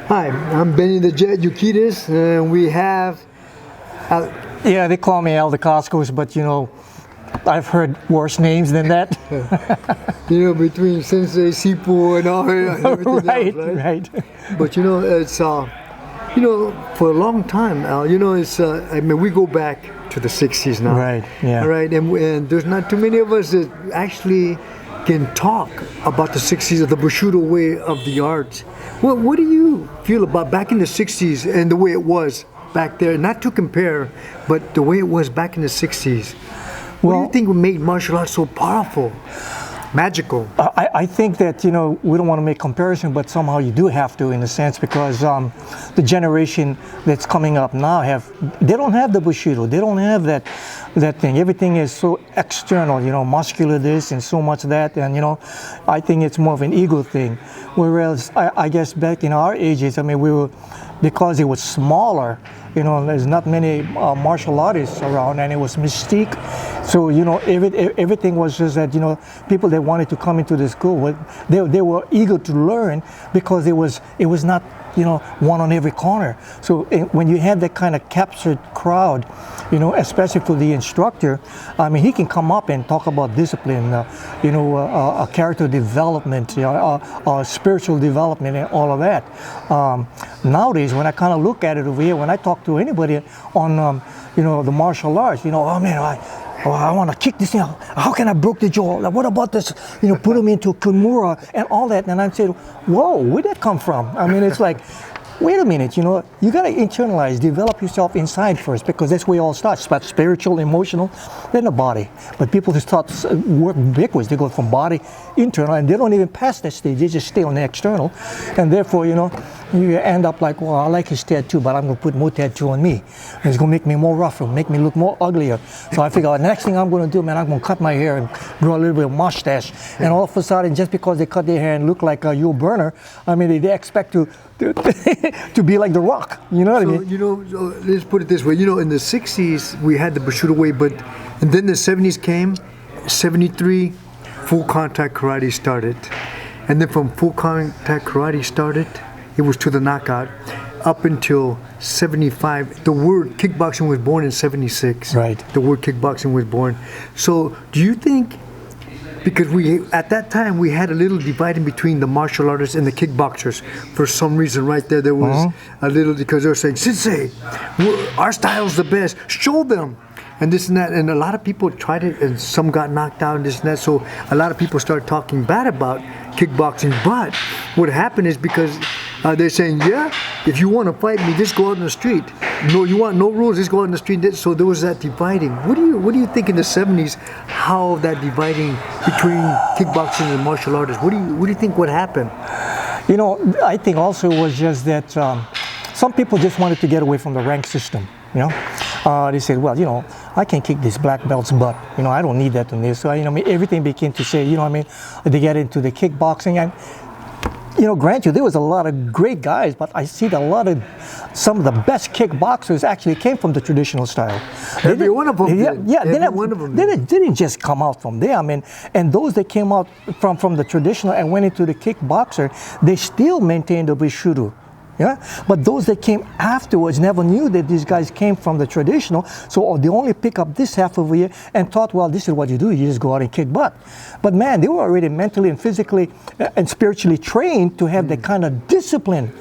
Hi, I'm Benny the Jet Urquidez, and we have. Yeah, they call me Dacascos, but I've heard worse names than that. Between Sensei, Sipo, and all and everything Right, else, right. But it's for a long time, Al. It's we go back to the '60s now. Right, yeah. All right, and there's not too many of us that actually can talk about the '60s of the Bushido way of the art. Well, what do you feel about back in the '60s and the way it was back there? Not to compare, but the way it was back in the '60s. What do you think made martial arts so powerful, magical? I think that, we don't want to make comparison, but somehow you do have to, in a sense, because the generation that's coming up now they don't have the Bushido. They don't have that thing. Everything is so external, muscular this and so much that, and I think it's more of an ego thing. Whereas I guess back in our ages, we were, because it was smaller, there's not many martial artists around, and it was mystique. So everything was just that people that wanted to come into the school, they were eager to learn, because it was not one on every corner. So when you have that kind of captured crowd, especially for the instructor, he can come up and talk about discipline, a character development, spiritual development, and all of that. Nowadays, when I kind of look at it over here, when I talk to anybody on the martial arts, oh man, I want to kick this thing. How can I break the jaw? Like, what about this? Put them into Kimura and all that. And I'm saying, whoa, where'd that come from? It's like, wait a minute, you got to internalize, develop yourself inside first, because that's where it all starts. It's about spiritual, emotional, then the body. But people just start work backwards. They go from body, internal, and they don't even pass that stage. They just stay on the external. And therefore, you end up like, well, I like his tattoo, but I'm going to put more tattoo on me. And it's going to make me more rougher, make me look more uglier. So I figure the next thing I'm going to do, man, I'm going to cut my hair and grow a little bit of mustache. And all of a sudden, just because they cut their hair and look like Yul Brynner, they expect to be like The Rock. You know what I mean? Let's put it this way. In the '60s we had the Bushido way, and then the '70s came. '73, full contact karate started, and then from full contact karate started, it was to the knockout, up until '75. The word kickboxing was born in '76. Right. The word kickboxing was born. So, do you think? Because at that time we had a little dividing between the martial artists and the kickboxers. For some reason, right there was a little, because they were saying, "Sensei, our style's the best. Show them." And this and that, and a lot of people tried it, and some got knocked out, and this and that. So a lot of people started talking bad about kickboxing. But what happened is, because they're saying, "Yeah, if you want to fight me, just go out in the street. No, you want no rules, just go out in the street." So there was that dividing. What do you think in the '70s? How that dividing between kickboxing and martial artists? What do you think would happen? I think also it was just that some people just wanted to get away from the rank system. They said, well, I can kick this black belt's butt. I don't need that in this. So, everything became to say, they get into the kickboxing. And, granted, there was a lot of great guys, but I see some of the best kickboxers actually came from the traditional style. Every one of them did. Yeah, they didn't just come out from there. And those that came out from the traditional and went into the kickboxer, they still maintained the Bushido. Yeah? But those that came afterwards never knew that these guys came from the traditional, so they only pick up this half over here and thought, well, this is what you do, you just go out and kick butt. But man, they were already mentally and physically and spiritually trained to have that kind of discipline.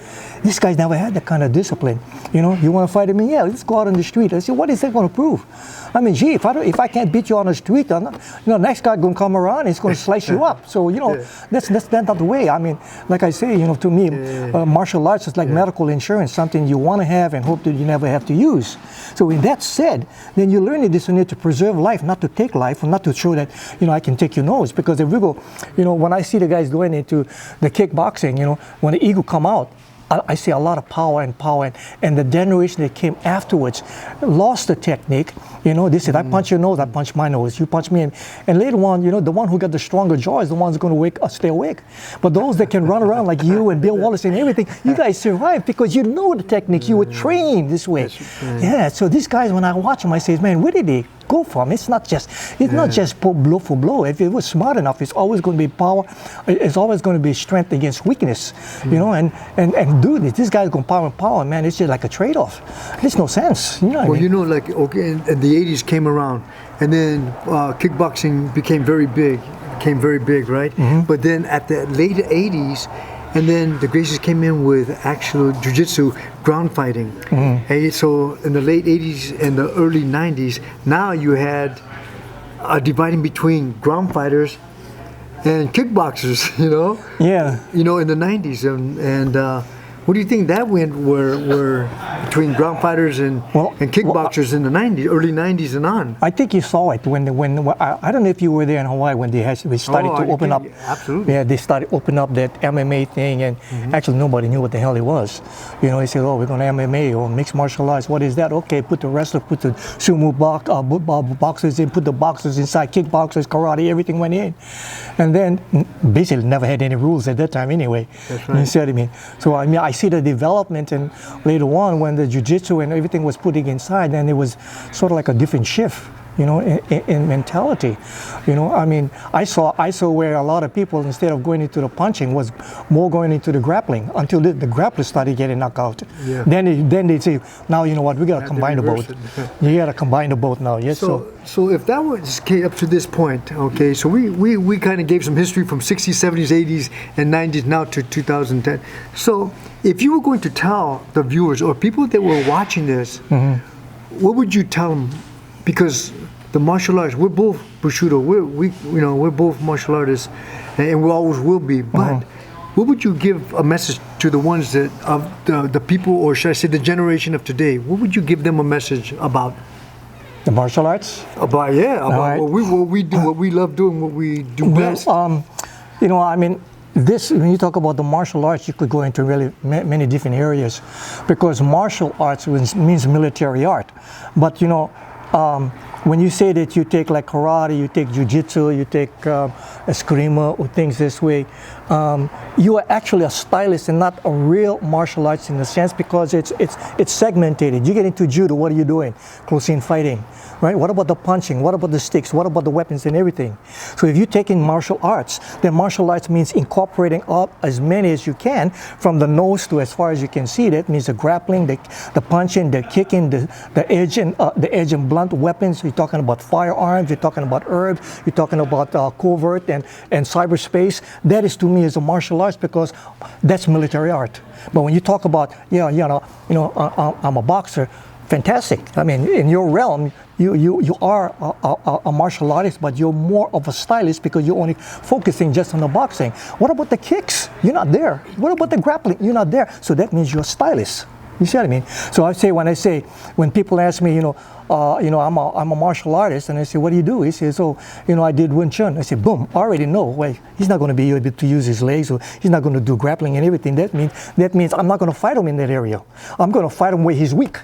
These guys never had that kind of discipline. You want to fight me? Yeah, let's go out on the street. I said, what is that going to prove? Gee, if I can't beat you on the street, next guy going to come around and he's going to slice you up. So, that's not the way. Like I say, to me, martial arts is like medical insurance, something you want to have and hope that you never have to use. So with that said, then you learn this need to preserve life, not to take life, or not to show that, I can take your nose. Because if we go, when I see the guys going into the kickboxing, when the ego come out, I see a lot of power, and the generation that came afterwards lost the technique. They said, I punch your nose, I punch my nose, you punch me. And later on, the one who got the stronger jaw is the one who's going to stay awake. But those that can run around like you and Bill Wallace and everything, you guys survived because you know the technique, you were trained this way. Yeah, so these guys, when I watch them, I say, man, where did they go from. It's not just blow for blow. If it was smart enough, it's always going to be power. It's always going to be strength against weakness, you know. And dude, this guy's going power, man. It's just like a trade-off. There's no sense, you know. Well, you know, like okay, and the '80s came around, and then kickboxing became very big, right? But then at the late '80s. And then the Gracies came in with actual jiu-jitsu, ground fighting. And so in the late 80s and the early 90s, now you had a dividing between ground fighters and kickboxers, you know? Yeah. You know, in the 90s. And what do you think that went were between ground fighters and kickboxers in the 90s, early 90s and on? I think you saw it when I don't know if you were there in Hawaii when they started to open up. Absolutely. Yeah, they started opening up that MMA thing, and actually nobody knew what the hell it was. You know, they said, "Oh, we're going to MMA or mixed martial arts. What is that?" Okay, put the wrestlers, put the sumo boxers in, put the boxers inside, kickboxers, karate, everything went in, and then basically never had any rules at that time anyway. That's right. You see what I mean? So I mean, I see the development, and later on when the jiu-jitsu and everything was putting inside, then it was sort of like a different shift, you know, in mentality. You know, I mean, I saw where a lot of people, instead of going into the punching, was more going into the grappling until the grapplers started getting knocked out. Yeah. Then they say, now you know what, we got to combine the both. You got to combine the both now. Yes. So if that was up to this point, okay, so we kind of gave some history from 60s, 70s, 80s, and 90s now to 2010. So if you were going to tell the viewers or people that were watching this, what would you tell them? Because the martial arts, we're both Bushido, we're both martial artists, and we always will be. But what would you give a message to the ones that of the people, or should I say the generation of today? What would you give them a message about? The martial arts? About what we do, what we love doing, what we do best. You know, I mean, when you talk about the martial arts, you could go into really many different areas, because martial arts means military art. But you know, when you say that you take like karate, you take jiu-jitsu, you take eskrima or things this way, you are actually a stylist and not a real martial arts in the sense, because it's segmented. You get into judo, what are you doing? Close-in fighting, right? What about the punching? What about the sticks? What about the weapons and everything? So if you're taking martial arts, then martial arts means incorporating up as many as you can, from the nose to as far as you can see. That means the grappling, the punching, the kicking, the edge and blunt weapons. You're talking about firearms, you're talking about herbs, you're talking about covert and cyberspace. That is, to me, is a martial arts, because that's military art. But when you talk about, I'm a boxer, fantastic. I mean, in your realm, you are a martial artist, but you're more of a stylist, because you're only focusing just on the boxing. What about the kicks? You're not there. What about the grappling? You're not there. So that means you're a stylist. You see what I mean? So when people ask me, I'm a martial artist, and I say, what do you do? He says, I did Wing Chun. I say, boom, I already know. Wait, he's not going to be able to use his legs, or he's not going to do grappling and everything. That means I'm not going to fight him in that area. I'm going to fight him where he's weak.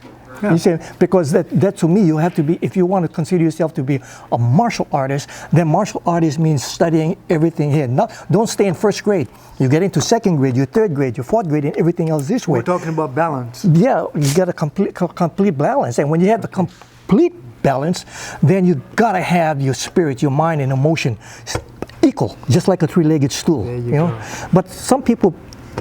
Yeah. You see, because that to me, you have to be, if you want to consider yourself to be a martial artist, then martial artist means studying everything here. Don't stay in first grade. You get into second grade, your third grade, your fourth grade, and everything else this way. We're talking about balance. Yeah, you got a complete balance. And when you have the complete balance, then you got to have your spirit, your mind, and emotion equal, just like a three-legged stool. There you go. But some people,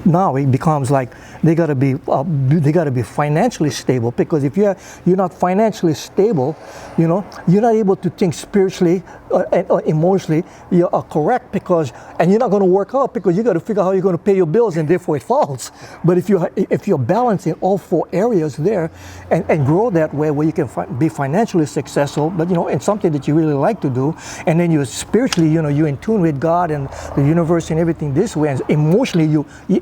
now it becomes like they got to be financially stable, because if you're not financially stable, you're not able to think spiritually and emotionally. You are correct, and you're not going to work out, because you got to figure out how you're going to pay your bills, and therefore it falls. But if you're balancing all four areas there, and grow that way, where you can be financially successful, but and something that you really like to do, and then you're spiritually, you're in tune with God and the universe and everything this way, and emotionally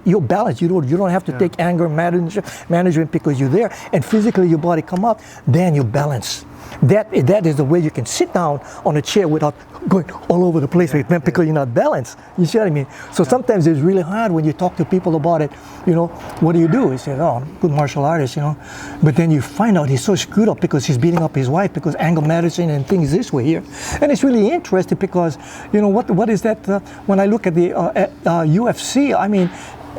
you're balanced. You don't have to take anger management, because you're there, and physically your body come up, then you balance. That is the way you can sit down on a chair without going all over the place, because you're not balanced. You see what I mean? So sometimes it's really hard when you talk to people about it. What do you do? He says, "Oh, I'm a good martial artist," But then you find out he's so screwed up because he's beating up his wife, because anger management and things this way here. And it's really interesting, because what is that? When I look at the UFC,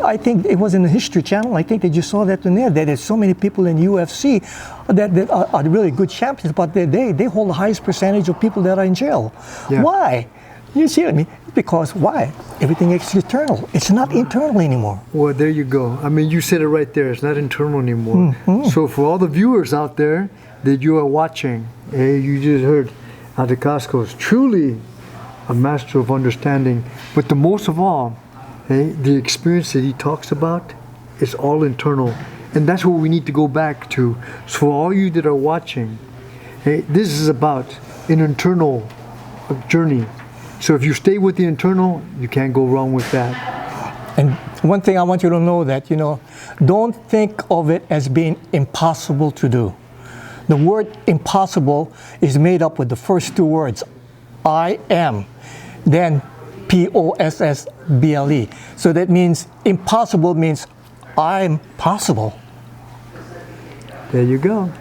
I think it was in the History Channel. I think that you saw that in there. That there's so many people in UFC that are really good champions, about their day, they hold the highest percentage of people that are in jail. Yeah. Why? You see what I mean? Because why? Everything is eternal. It's not internal anymore. Well, there you go. I mean, you said it right there. It's not internal anymore. So for all the viewers out there that you are watching, hey, you just heard Dacascos is truly a master of understanding. But the most of all, hey, the experience that he talks about is all internal. And that's what we need to go back to. So for all you that are watching, hey, this is about an internal journey. So if you stay with the internal, you can't go wrong with that. And one thing I want you to know that, don't think of it as being impossible to do. The word impossible is made up with the first two words, I am, then Possible. So that means impossible means I'm possible. There you go.